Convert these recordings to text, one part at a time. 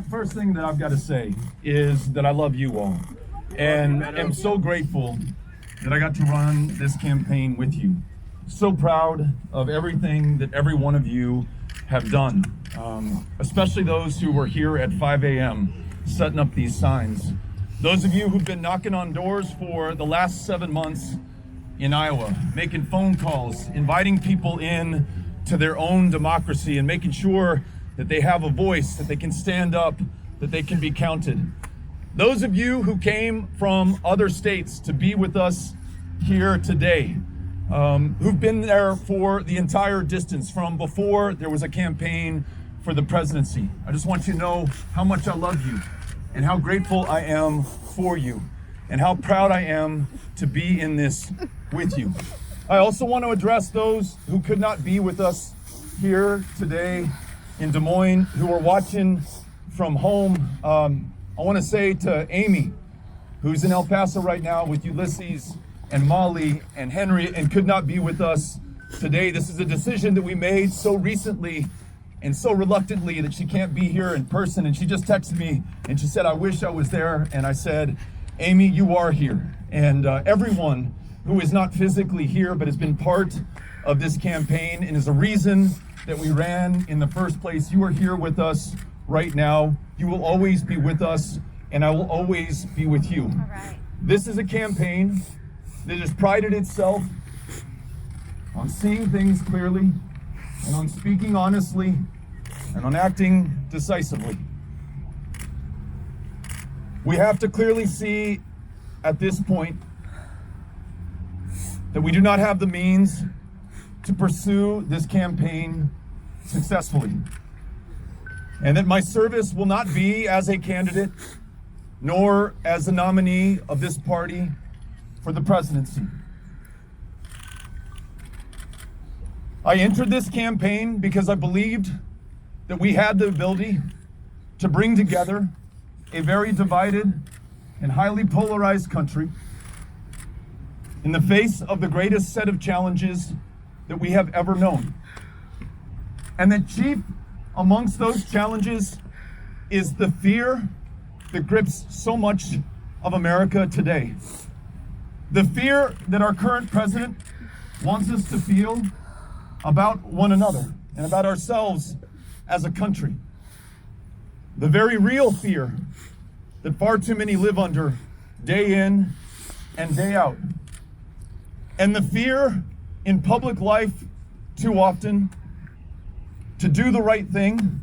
first thing that I've got to say is that I love you all, and am so grateful that I got to run this campaign with you. So proud of everything that every one of you have done, especially those who were here at 5 a.m. setting up these signs. Those of you who've been knocking on doors for the last 7 months in Iowa, making phone calls, inviting people in to their own democracy and making sure that they have a voice, that they can stand up, that they can be counted. Those of you who came from other states to be with us here today, who've been there for the entire distance from before there was a campaign for the presidency. I just want you to know how much I love you and how grateful I am for you and how proud I am to be in this with you. I also want to address those who could not be with us here today in Des Moines, who are watching from home. I want to say to Amy, who's in El Paso right now with Ulysses and Molly and Henry and could not be with us today. This is a decision that we made so recently and so reluctantly that she can't be here in person. And she just texted me and she said, I wish I was there. And I said, Amy, you are here. And everyone who is not physically here but has been part of this campaign and is a reason that we ran in the first place, you are here with us right now. You will always be with us, and I will always be with you. All right. This is a campaign that has prided itself on seeing things clearly and on speaking honestly and on acting decisively. We have to clearly see at this point that we do not have the means to pursue this campaign successfully, and that my service will not be as a candidate nor as a nominee of this party for the presidency. I entered this campaign because I believed that we had the ability to bring together a very divided and highly polarized country in the face of the greatest set of challenges that we have ever known. And that chief amongst those challenges is the fear that grips so much of America today. The fear that our current president wants us to feel about one another and about ourselves as a country. The very real fear that far too many live under day in and day out. And the fear in public life too often to do the right thing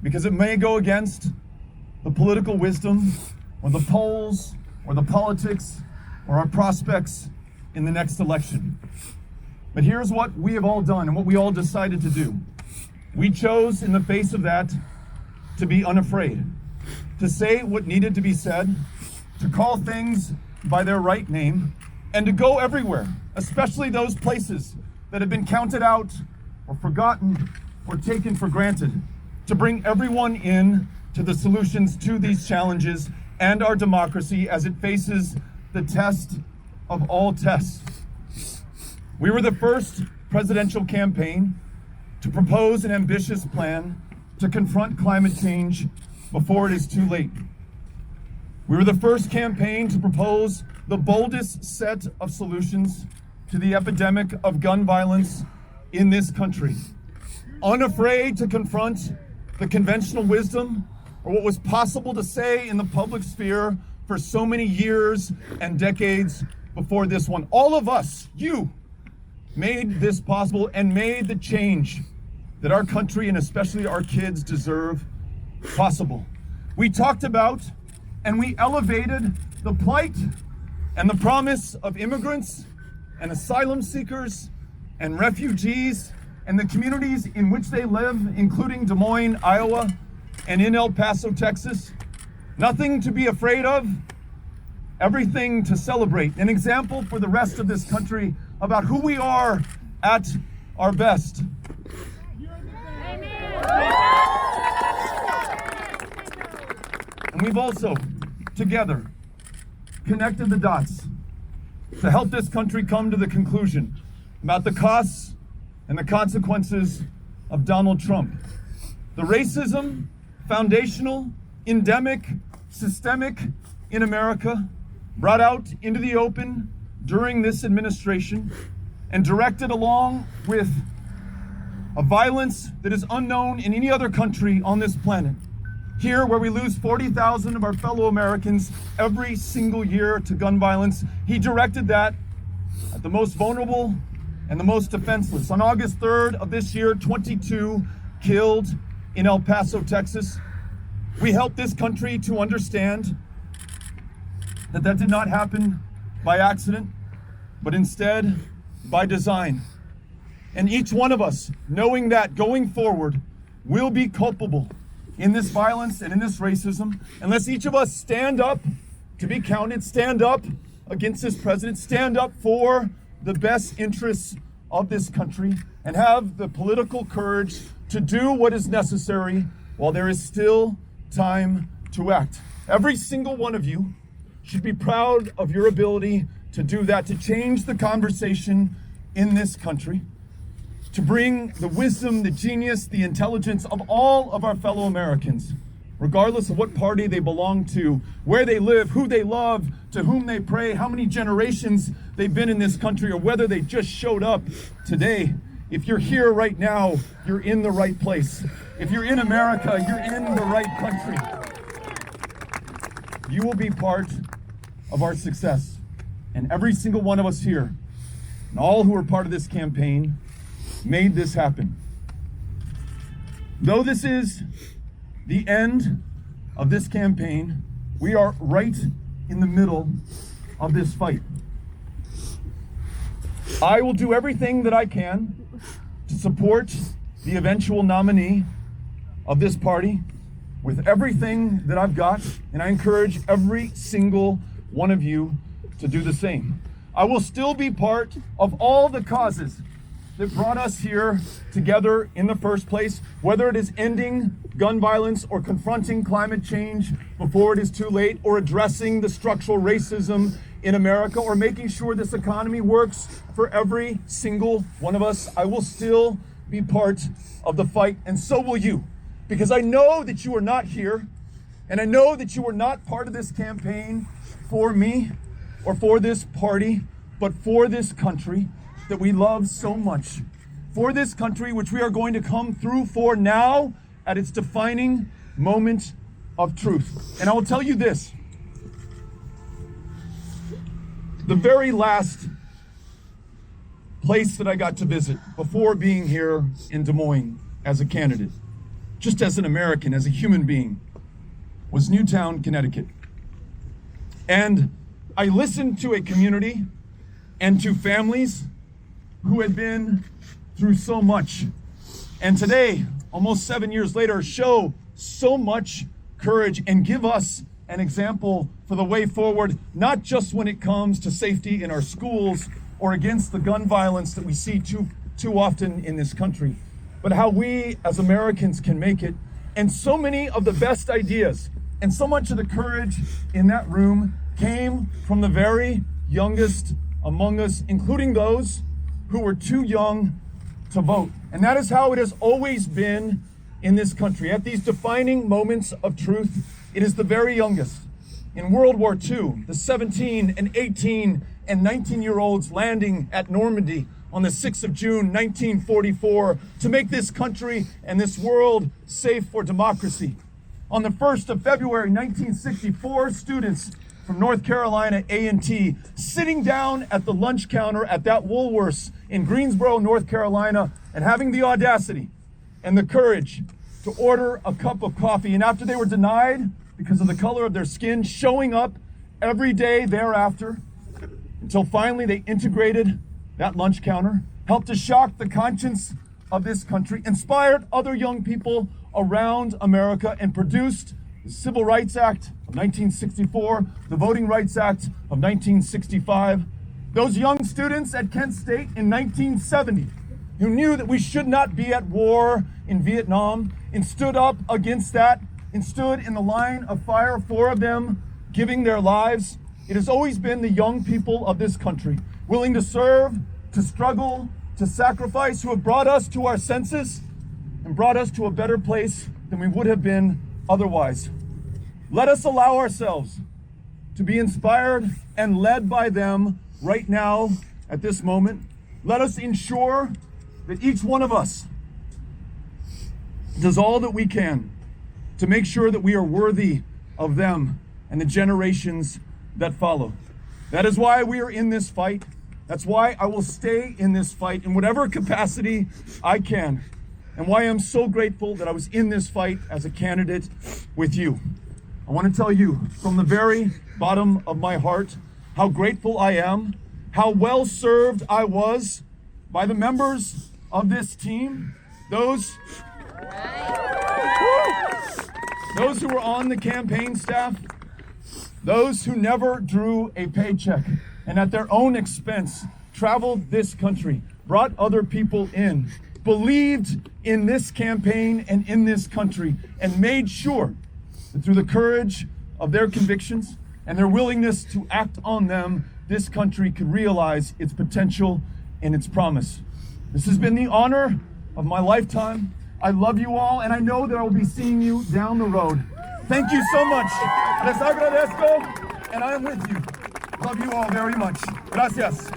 because it may go against the political wisdom or the polls or the politics or our prospects in the next election. But here's what we have all done and what we all decided to do. We chose in the face of that to be unafraid, to say what needed to be said, to call things by their right name, and to go everywhere, especially those places that have been counted out or forgotten or taken for granted, to bring everyone in to the solutions to these challenges and our democracy as it faces the test of all tests. We were the first presidential campaign to propose an ambitious plan to confront climate change before it is too late. We were the first campaign to propose the boldest set of solutions to the epidemic of gun violence in this country. Unafraid to confront the conventional wisdom or what was possible to say in the public sphere for so many years and decades before this one. All of us, you, made this possible and made the change that our country and especially our kids deserve possible. We talked about and we elevated the plight and the promise of immigrants and asylum seekers and refugees and the communities in which they live, including Des Moines, Iowa, and in El Paso, Texas. Nothing to be afraid of, everything to celebrate. An example for the rest of this country about who we are at our best. And we've also, together, connected the dots to help this country come to the conclusion about the costs and the consequences of Donald Trump. The racism foundational, endemic, systemic in America, brought out into the open during this administration and directed along with a violence that is unknown in any other country on this planet. Here, where we lose 40,000 of our fellow Americans every single year to gun violence, he directed that at the most vulnerable and the most defenseless. On August 3rd of this year, 22 killed in El Paso, Texas. We helped this country to understand that that did not happen by accident, but instead by design. And each one of us, knowing that going forward, will be culpable in this violence and in this racism, unless each of us stand up to be counted, stand up against this president, stand up for the best interests of this country, and have the political courage to do what is necessary while there is still time to act. Every single one of you should be proud of your ability to do that, to change the conversation in this country, to bring the wisdom, the genius, the intelligence of all of our fellow Americans, regardless of what party they belong to, where they live, who they love, to whom they pray, how many generations they've been in this country, or whether they just showed up today. If you're here right now, you're in the right place. If you're in America, you're in the right country. You will be part of our success. And every single one of us here, and all who are part of this campaign, made this happen. Though this is the end of this campaign, we are right in the middle of this fight. I will do everything that I can to support the eventual nominee of this party with everything that I've got, and I encourage every single one of you to do the same. I will still be part of all the causes that brought us here together in the first place, whether it is ending gun violence or confronting climate change before it is too late, or addressing the structural racism in America, or making sure this economy works for every single one of us. I will still be part of the fight, and so will you, because I know that you are not here, and I know that you are not part of this campaign for me or for this party, but for this country that we love so much, for this country which we are going to come through for now at its defining moment of truth. And I will tell you this, the very last place that I got to visit before being here in Des Moines as a candidate, just as an American, as a human being, was Newtown, Connecticut. And I listened to a community and to families who had been through so much. And today, almost 7 years later, show so much courage and give us an example for the way forward, not just when it comes to safety in our schools or against the gun violence that we see too often in this country, but how we as Americans can make it. And so many of the best ideas and so much of the courage in that room came from the very youngest among us, including those who were too young to vote. And that is how it has always been in this country. At these defining moments of truth, it is the very youngest. In World War II, the 17 and 18 and 19-year-olds landing at Normandy on the 6th of June, 1944, to make this country and this world safe for democracy. On the 1st of February, 1964, students from North Carolina A&T sitting down at the lunch counter at that Woolworths in Greensboro, North Carolina, and having the audacity and the courage to order a cup of coffee. And after they were denied because of the color of their skin, showing up every day thereafter until finally they integrated that lunch counter, helped to shock the conscience of this country, inspired other young people around America, and produced the Civil Rights Act of 1964, the Voting Rights Act of 1965. Those young students at Kent State in 1970 who knew that we should not be at war in Vietnam and stood up against that and stood in the line of fire, 4 of them giving their lives. It has always been the young people of this country, willing to serve, to struggle, to sacrifice, who have brought us to our senses and brought us to a better place than we would have been otherwise. Let us allow ourselves to be inspired and led by them right now at this moment. Let us ensure that each one of us does all that we can to make sure that we are worthy of them and the generations that follow. That is why we are in this fight. That's why I will stay in this fight in whatever capacity I can, and why I'm so grateful that I was in this fight as a candidate with you. I want to tell you from the very bottom of my heart how grateful I am, how well served I was by the members of this team, those who were on the campaign staff, those who never drew a paycheck and at their own expense traveled this country, brought other people in, believed in this campaign and in this country, and made sure that through the courage of their convictions and their willingness to act on them, this country could realize its potential and its promise. This has been the honor of my lifetime. I love you all, and I know that I will be seeing you down the road. Thank you so much. Les agradezco, and I am with you. Love you all very much. Gracias.